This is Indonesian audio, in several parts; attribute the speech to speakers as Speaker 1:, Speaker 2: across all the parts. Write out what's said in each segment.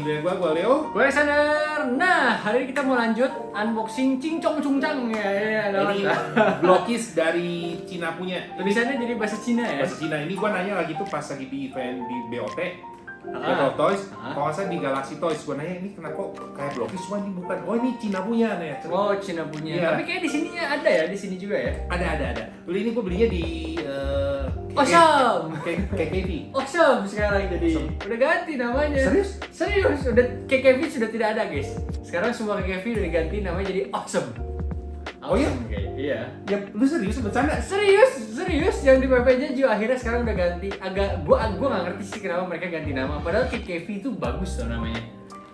Speaker 1: dengan gua Leo.
Speaker 2: Gue Alexander. Nah, hari ini kita mau lanjut unboxing Cincong Cungcang ya.
Speaker 1: Ini blokis dari Cina punya.
Speaker 2: Tulisannya jadi bahasa Cina ya.
Speaker 1: Bahasa Cina. Ini gua nanya lagi tuh pas lagi di event di BOT. Battle of Toys, kalau nggak salah di Galaxy Toys, gue nanya ini kenapa kok kayak blokis cuma ini bukan, oh ini Cina punya nih.
Speaker 2: Oh Cina punya,
Speaker 1: iya.
Speaker 2: Tapi kayak di sininya ada ya, di sini juga ya?
Speaker 1: Ada. Beli ini gue belinya di
Speaker 2: Awesome!
Speaker 1: KKV.
Speaker 2: Awesome sekarang jadi, udah ganti namanya. Serius, udah KKV sudah tidak ada guys. Sekarang semua KKV udah diganti namanya jadi Awesome.
Speaker 1: Oh iya?
Speaker 2: Iya.
Speaker 1: Ya, lu serius bercanda?
Speaker 2: Serius yang di PPJ juga akhirnya sekarang udah ganti. Gua nggak ngerti sih kenapa mereka ganti nama. Padahal KKV itu bagus tuh namanya.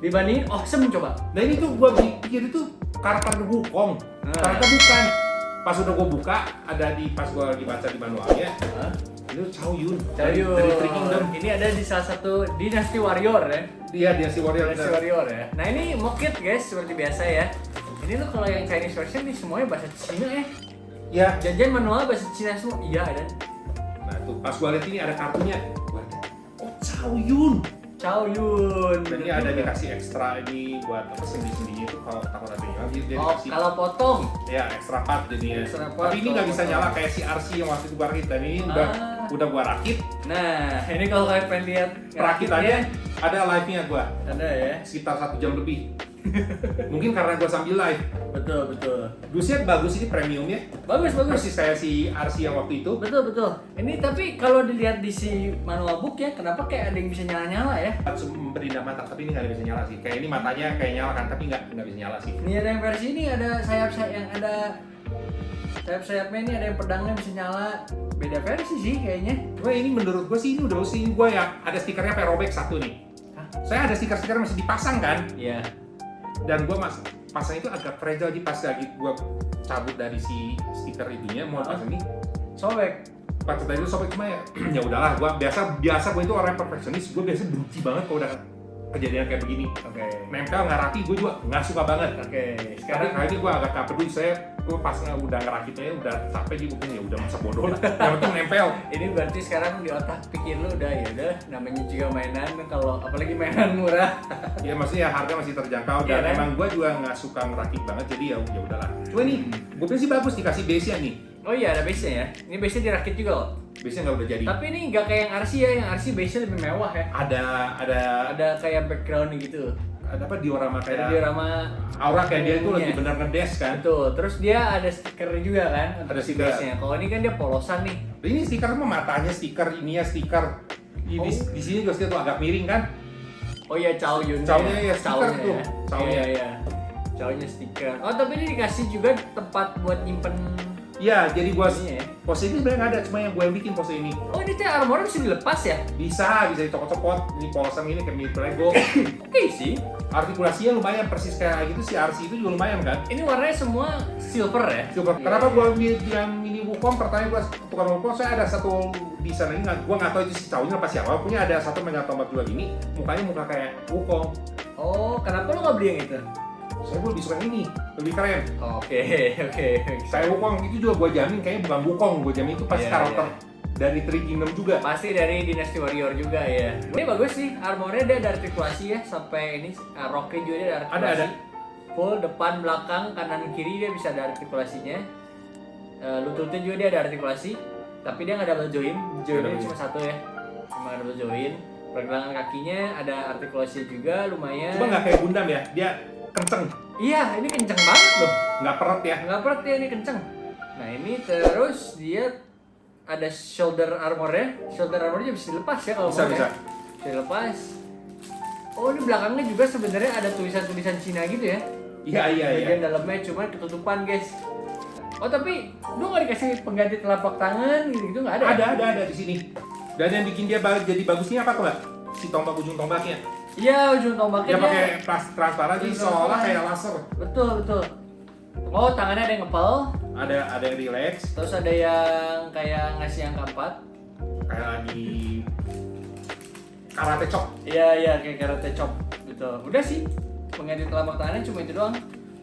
Speaker 2: Dibandingin Awesome coba.
Speaker 1: Nah ini tuh gua pikir itu karakter Wukong. Ternyata bukan. Pas udah gua buka, ada pas gua lagi baca di manualnya. Itu Chow Yun. Dari Three Kingdom.
Speaker 2: Ini ada di salah satu Dynasty Warrior ya.
Speaker 1: Iya, Dynasty Warrior.
Speaker 2: Dynasty Warrior ya. Nah ini mock-it guys seperti biasa ya. Ini lo kalau yang Chinese version nih semuanya bahasa Cina ya.
Speaker 1: Ya.
Speaker 2: Janjian manual bahasa Cina semua. Iya ada.
Speaker 1: Nah tuh pas gua lihat ini ada kartunya. Oh Chow Yun.
Speaker 2: Chow Yun.
Speaker 1: Dan ini ada dikasih ekstra ini buat apa sendi-sendinya itu kalau takut ada yang dia dikasih.
Speaker 2: Kalau potong.
Speaker 1: Ya ekstra part jadinya. Tapi ini nggak bisa nyala kayak si RC yang waktu itu gua rakit. Dan ini udah gua rakit.
Speaker 2: Nah ini kalau kalian pengen lihat
Speaker 1: perakitannya ada live-nya gua.
Speaker 2: Ada ya.
Speaker 1: Sekitar 1 jam lebih. Mungkin karena gua sambil live.
Speaker 2: Betul.
Speaker 1: Dusnya bagus ini premium ya.
Speaker 2: Bagus.
Speaker 1: Persis kayak si RC yang waktu itu.
Speaker 2: Betul. Ini tapi kalau dilihat di si manual book ya, kenapa kayak ada yang bisa nyala-nyala ya?
Speaker 1: Berindah mata, tapi ini nggak bisa nyala sih. Kayak ini matanya kayak nyala kan, tapi nggak bisa nyala sih.
Speaker 2: Ini ada yang versi ini ada sayap-sayapnya ini ada yang pedangnya bisa nyala. Beda versi sih kayaknya.
Speaker 1: Cuma ini menurut gua sih ini udah sih gua ya ada stikernya kayak robek satu nih. Saya ada stiker-stiker masih dipasang kan?
Speaker 2: Iya.
Speaker 1: Dan gua pasang itu agak fragile di pas lagi gua cabut dari si stiker itunya mau pasang ini
Speaker 2: sobek.
Speaker 1: Pas tadi itu sobek cuma ya ya udahlah gua biasa gua itu orang perfeksionis, gua biasa benci banget kalau udah kejadian kayak begini.
Speaker 2: Oke.
Speaker 1: Nempel nggak rapi gua juga nggak suka banget.
Speaker 2: Oke.
Speaker 1: Sekarang kali ini gua agak nggak peduli, gua pas udah ngerakitnya udah capek di bukunya ya udah masa bodoh lah. Yang penting nempel.
Speaker 2: Ini berarti sekarang di otak pikir lu udah ya udah namanya juga mainan kalau apalagi mainan murah.
Speaker 1: Ya maksudnya harga masih terjangkau dan
Speaker 2: kan?
Speaker 1: emang gua juga nggak suka ngerakit banget jadi ya udahlah. Cuma nih, gua pikir sih bagus dikasih base-nya nih.
Speaker 2: Oh iya ada base-nya ya. Ini base-nya dirakit juga loh.
Speaker 1: Base-nya nggak udah jadi.
Speaker 2: Tapi ini nggak kayak yang RC ya. Yang RC base-nya lebih mewah ya. Ada kayak background gitu.
Speaker 1: Ada apa diorama
Speaker 2: Ada
Speaker 1: kayak
Speaker 2: diorama
Speaker 1: aura kayak dia itu lagi bener ngedes kan.
Speaker 2: Betul. Terus dia ada stiker juga kan.
Speaker 1: Ada stiker.
Speaker 2: Base-nya. Kalau ini kan dia polosan nih.
Speaker 1: Ini stiker mah matanya stiker, ininya stiker. Di sini juga tuh agak miring kan.
Speaker 2: Oh iya Chow Yun.
Speaker 1: Chow-nya ya stiker tuh.
Speaker 2: Chow-nya. Iya. Chow-nya stiker. Oh tapi ini dikasih juga tempat buat nyimpen.
Speaker 1: Iya, jadi gua
Speaker 2: ya.
Speaker 1: pose ini sebenarnya nggak ada, cuma yang gua yang bikin pose ini.
Speaker 2: Oh ini tuh armornya bisa dilepas ya?
Speaker 1: Bisa dicopot-copot. Ini polosan ini kayak mirip Lego.
Speaker 2: Oke sih.
Speaker 1: Artikulasinya lumayan persis kayak gitu si RC itu juga lumayan kan.
Speaker 2: Ini warnanya semua silver ya?
Speaker 1: Silver. Kenapa gua bilang ini Wukong? Pertanyaan gua tukang Wukong, saya ada satu di sana ini gua nggak tahu itu si Chow-nya apa siapa. Punya ada satu megang tombak juga gini, mukanya muka kayak Wukong.
Speaker 2: Oh, kenapa lo nggak beli yang itu?
Speaker 1: Saya lebih suka yang ini, lebih keren.
Speaker 2: Oke.
Speaker 1: Saya Wukong itu juga gua jamin kayaknya bukan Wukong, gua jamin itu pasti karakter dari Three Kingdom juga.
Speaker 2: Pasti dari Dynasty Warrior juga ya. Ini bagus sih, armornya dia ada artikulasi ya sampai ini roknya juga dia ada artikulasi.
Speaker 1: Ada.
Speaker 2: Full depan, belakang, kanan, kiri dia bisa ada artikulasinya. Lututnya juga dia ada artikulasi, tapi dia nggak double join. Joinnya cuma satu ya, cuma double join. Pergelangan kakinya ada artikulasi juga lumayan.
Speaker 1: Cuma nggak kayak Gundam ya, dia kenceng.
Speaker 2: Iya, ini kenceng banget loh.
Speaker 1: Nggak peret ya.
Speaker 2: Nggak peret ya, ini kenceng. Nah ini terus dia ada shoulder armornya. Shoulder armornya bisa dilepas ya kalau mau. Bisa dilepas. Oh ini belakangnya juga sebenarnya ada tulisan-tulisan Cina gitu ya.
Speaker 1: Iya.
Speaker 2: Bagian dalamnya cuma ketutupan guys. Oh tapi lu nggak dikasih pengganti telapak tangan gitu nggak ada?
Speaker 1: Ada di sini. Dan yang bikin dia jadi bagusnya apa tuh mbak? Si tombak ujung tombaknya.
Speaker 2: Iya ujung tombaknya.
Speaker 1: Dia pakai plastik transparan jadi seolah kayak laser.
Speaker 2: Betul. Oh tangannya ada yang ngepel.
Speaker 1: Ada yang relax.
Speaker 2: Terus ada yang kayak ngasih angka 4.
Speaker 1: Kayak lagi karate chop.
Speaker 2: Iya kayak karate chop gitu. Udah sih pengganti telapak tangannya cuma itu doang.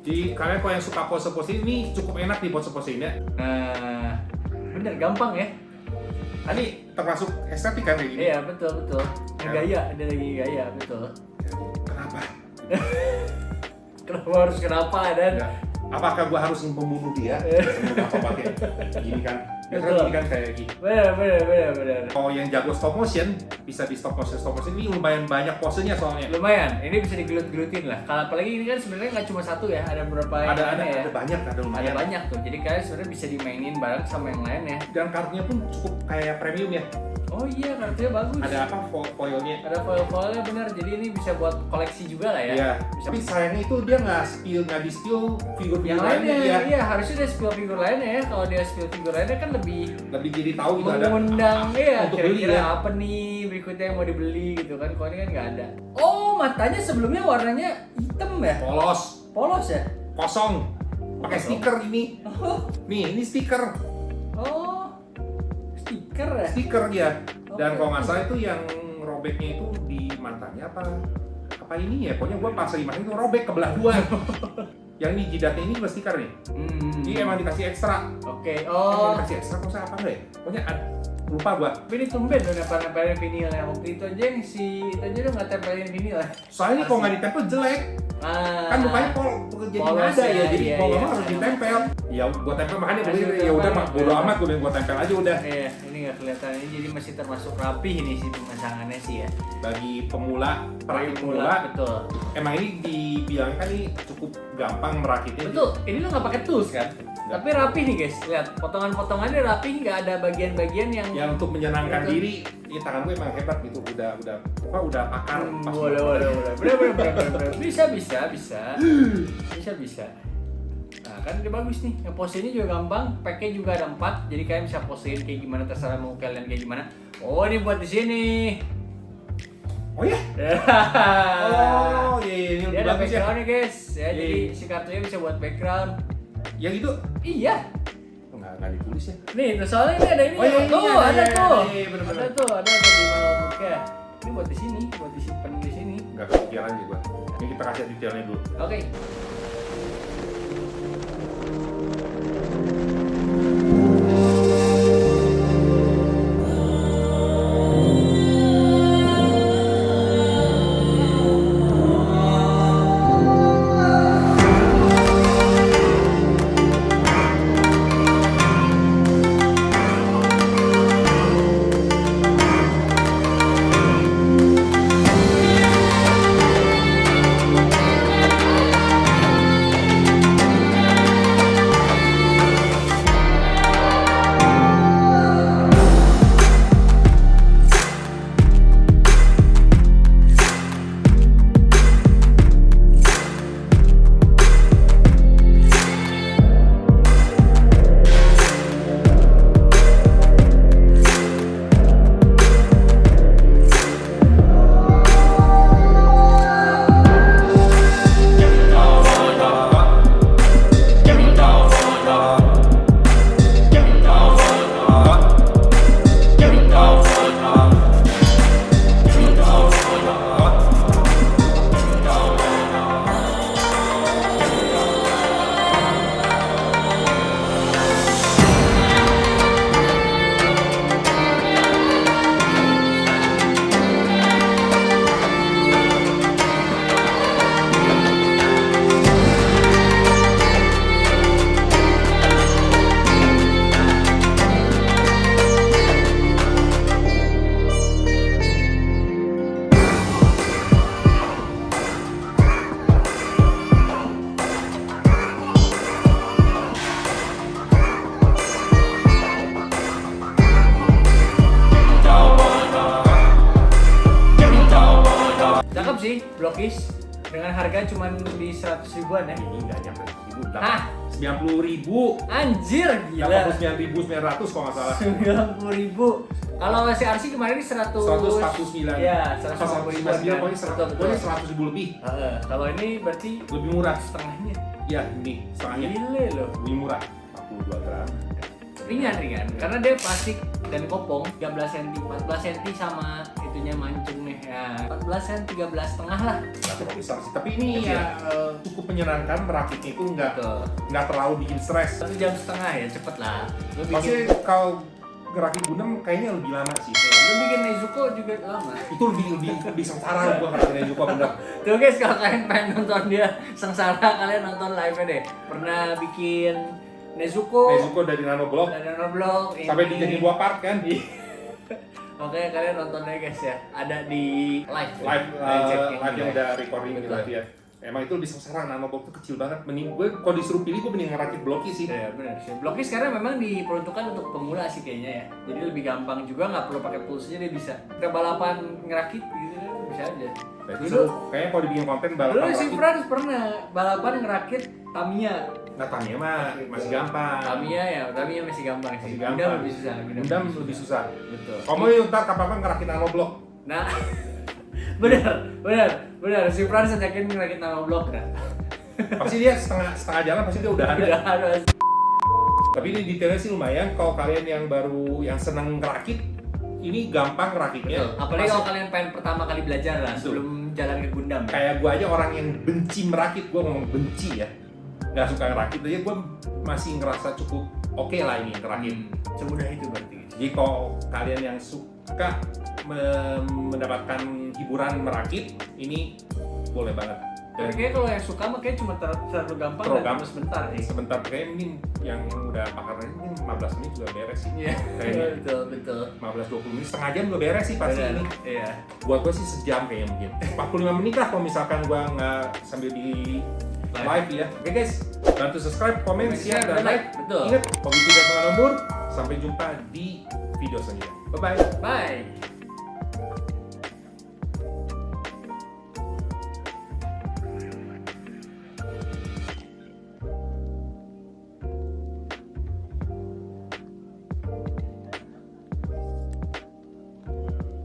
Speaker 1: Di kalian kalau yang suka pose-pose ini cukup enak di pose-pose ini ya.
Speaker 2: Nah, bener gampang ya.
Speaker 1: Tadi termasuk estetik kan kayak gini.
Speaker 2: Iya betul. Gaya, ada lagi gaya betul.
Speaker 1: Kenapa
Speaker 2: kenapa dan
Speaker 1: Ya. Apakah gua harus membunuh dia? Sebelum apa pakai gini kan? Biasanya gini kan kayak gini.
Speaker 2: benar.
Speaker 1: Kalau yang jago stop motion bisa di stop motion ini lumayan banyak posenya soalnya.
Speaker 2: Lumayan, ini bisa digelut-gelutin lah. Kalau apalagi ini kan sebenarnya nggak cuma satu ya, ada beberapa yang lainnya ya.
Speaker 1: Ada banyak, ada lumayan.
Speaker 2: Ada banyak tuh, jadi kalian sebenarnya bisa dimainin bareng sama yang lain ya.
Speaker 1: Dan kartunya pun cukup kayak premium ya.
Speaker 2: Oh iya, kartunya bagus.
Speaker 1: Ada apa foilnya?
Speaker 2: Ada foil-foilnya bener, jadi ini bisa buat koleksi juga lah ya.
Speaker 1: Iya.
Speaker 2: Bisa.
Speaker 1: Tapi sayangnya itu dia nggak di spill figur-figur
Speaker 2: Yang lainnya,
Speaker 1: ya.
Speaker 2: iya harusnya dia spill figur lainnya ya. Kalau dia spill figur lainnya kan lebih
Speaker 1: Jadi tahu gitu ada
Speaker 2: mengundang ya.
Speaker 1: untuk
Speaker 2: Kira-kira
Speaker 1: beli ya.
Speaker 2: apa nih berikutnya yang mau dibeli gitu kan? Kalau ini kan nggak ada. Oh matanya sebelumnya warnanya hitam ya?
Speaker 1: Polos,
Speaker 2: ya?
Speaker 1: kosong. Pakai
Speaker 2: Kosong.
Speaker 1: stiker ini. Nih, ini stiker.
Speaker 2: Oh stiker ya?
Speaker 1: Stiker dia. Dan
Speaker 2: Oke.
Speaker 1: kalau nggak salah itu yang robeknya itu di mantannya apa ini ya? Pokoknya gua pas lagi main itu robek kebelah dua. Yang ini jidatnya ini juga stiker nih. Ini emang dikasih ekstra.
Speaker 2: Oke.
Speaker 1: Oh. Dikasih ekstra kok saya apa enggak ya? Pokoknya lupa gua.
Speaker 2: Tapi ini tumben udah nempelin vinil ya. Waktu itu aja yang itu aja udah nggak tempelin vinil ya.
Speaker 1: Soalnya ini kalau nggak ditempel jelek. Kan mukanya jadi
Speaker 2: Polos
Speaker 1: nada ya,
Speaker 2: ya,
Speaker 1: jadi
Speaker 2: iya,
Speaker 1: mau nggak
Speaker 2: iya.
Speaker 1: mau harus ditempel. Ya gua tempel makanya
Speaker 2: Masih
Speaker 1: gua ya
Speaker 2: ditempel.
Speaker 1: udah bodo amat gua tempel aja udah.
Speaker 2: Iya, ini nggak kelihatan ini jadi masih termasuk rapih ini sih pemasangannya sih ya.
Speaker 1: Bagi pemula, perakit pemula,
Speaker 2: Betul.
Speaker 1: emang ini dibilang kan ini cukup gampang merakitnya.
Speaker 2: Betul. Ini lo nggak pakai tools kan?
Speaker 1: Nggak.
Speaker 2: Tapi rapih nih guys. Lihat potongan-potongannya rapih, nggak ada bagian-bagian yang
Speaker 1: Ya untuk menyenangkan
Speaker 2: Betul.
Speaker 1: diri, ini tangan gue emang hebat gitu. Udah pakar pas
Speaker 2: boleh. Bener. Bisa. Nah kan dia bagus nih. Yang posenya juga gampang. Packnya juga ada 4. Jadi kalian bisa posein kayak gimana terserah mau kalian kayak gimana. Oh ini buat di sini.
Speaker 1: Oh ya? Oh iya, ini
Speaker 2: Dia
Speaker 1: udah
Speaker 2: ada
Speaker 1: bagus ya.
Speaker 2: backgroundnya guys. Ya
Speaker 1: Iya,
Speaker 2: jadi
Speaker 1: iya.
Speaker 2: si kartunya bisa buat background.
Speaker 1: Yang itu
Speaker 2: Iya.
Speaker 1: nggak ditulis ya.
Speaker 2: Nih, tuh soalnya ini ada ini.
Speaker 1: Oh, iya,
Speaker 2: tuh,
Speaker 1: iya,
Speaker 2: ada
Speaker 1: iya,
Speaker 2: tuh.
Speaker 1: iya, bener-bener.
Speaker 2: Ada tuh di notebooknya. Ini buat di sini, buat disimpan di sini.
Speaker 1: Nggak kepikiran sih gua. Ini kita kasih detailnya dulu.
Speaker 2: Oke. Cakep sih, blokis dengan harga cuma di 100 ribuan ya.
Speaker 1: Ini nggak nyampe 1.000,
Speaker 2: Hah?
Speaker 1: 90.000.
Speaker 2: Anjir, gila.
Speaker 1: 89.900 kalau nggak salah.
Speaker 2: 90.000. Kalau si RC kemarin ini 100.
Speaker 1: 149.
Speaker 2: Ya, 150 ribuan.
Speaker 1: 149, pokoknya 100,
Speaker 2: Betul.
Speaker 1: pokoknya 100.000 lebih.
Speaker 2: Kalau ini berarti
Speaker 1: Lebih murah.
Speaker 2: setengahnya.
Speaker 1: Ya, ini setengahnya
Speaker 2: Gile loh.
Speaker 1: lebih murah. 42 gram.
Speaker 2: Ringan karena dia plastik dan kopong 13 cm, 14 cm sama itunya mancung nih ya. 14 cm 13 setengah lah.
Speaker 1: Nggak terlalu besar sih, tapi ini
Speaker 2: Kecil.
Speaker 1: ya cukup menyenangkan, merakitnya itu
Speaker 2: Betul.
Speaker 1: nggak terlalu bikin stres.
Speaker 2: 1,5 jam ya cepet lah. Lu bikin
Speaker 1: Maksudnya kalau ngerakit Gundam kayaknya lebih lama sih.
Speaker 2: Lu bikin Nezuko juga lama.
Speaker 1: Itu lebih sengsara gua ngerakin Nezuko bener.
Speaker 2: Tuh guys, kalau kalian pengen nonton dia sengsara, kalian nonton live-nya deh. Pernah bikin Nezuko
Speaker 1: dari Nanoblock
Speaker 2: dan Nanoblock
Speaker 1: sampai dijadiin 2 part kan.
Speaker 2: Oke, kalian nonton aja guys ya. Ada di live
Speaker 1: yang udah recording gitu ya. Emang itu lebih sengsara, Nanoblock tuh kecil banget. Mending gue kalau disuruh pilih gue mending ngerakit Blocky sih.
Speaker 2: Iya benar sih. Blocky sekarang memang diperuntukkan untuk pemula sih kayaknya ya. Jadi lebih gampang juga, nggak perlu pakai pulsnya, dia bisa. Kita balapan ngerakit gitu kan bisa aja.
Speaker 1: Nah, itu seru. Kayaknya kalau dibikin konten
Speaker 2: Dulu
Speaker 1: balapan
Speaker 2: si
Speaker 1: rakit.
Speaker 2: Frans pernah balapan ngerakit Tamiya.
Speaker 1: Nah, Tamiya mah masih gampang.
Speaker 2: Tamiya masih gampang sih.
Speaker 1: Masih gampang.
Speaker 2: Gundam lebih susah.
Speaker 1: Gundam lebih susah.
Speaker 2: Betul.
Speaker 1: Kamu ntar kapan-kapan ngerakit Nanoblock.
Speaker 2: Nah, benar. Si Frans yakin ngerakit Nanoblock kan?
Speaker 1: Pasti dia setengah jalan pasti dia udah ada.
Speaker 2: Udah ada.
Speaker 1: Tapi ini detailnya sih lumayan. Kalau kalian yang baru yang seneng ngerakit, ini gampang ngerakitnya.
Speaker 2: Betul. Apalagi kalau kalian pengen pertama kali belajar lah,
Speaker 1: Betul.
Speaker 2: sebelum jalan ke Gundam.
Speaker 1: Kayak gue aja orang yang benci merakit, gue ngomong benci ya, nggak suka ngerakit aja, gue masih ngerasa cukup oke lah ini ngerakit.
Speaker 2: Semudah itu berarti.
Speaker 1: Jadi kalau kalian yang suka mendapatkan hiburan merakit, ini boleh banget.
Speaker 2: Tapi kayaknya kalau yang suka mah kayak cuma terlalu gampang
Speaker 1: Terlalu
Speaker 2: dan
Speaker 1: gampang.
Speaker 2: cuma sebentar sih.
Speaker 1: Sebentar, kayak ini yang udah pakarnya ini 15 menit juga beres sih.
Speaker 2: Iya,
Speaker 1: Kayaknya
Speaker 2: betul.
Speaker 1: 15-20 menit, setengah jam juga beres sih pasti
Speaker 2: Benar.
Speaker 1: ini.
Speaker 2: Iya.
Speaker 1: Buat gue sih sejam kayaknya mungkin 45 menit lah kalau misalkan gue nggak sambil di live ya. Oke guys, bantu subscribe, komen, share, dan like.
Speaker 2: Betul.
Speaker 1: Ingat, hobi tidak mengenal umur. Sampai jumpa di video selanjutnya. Bye bye.
Speaker 2: Bye.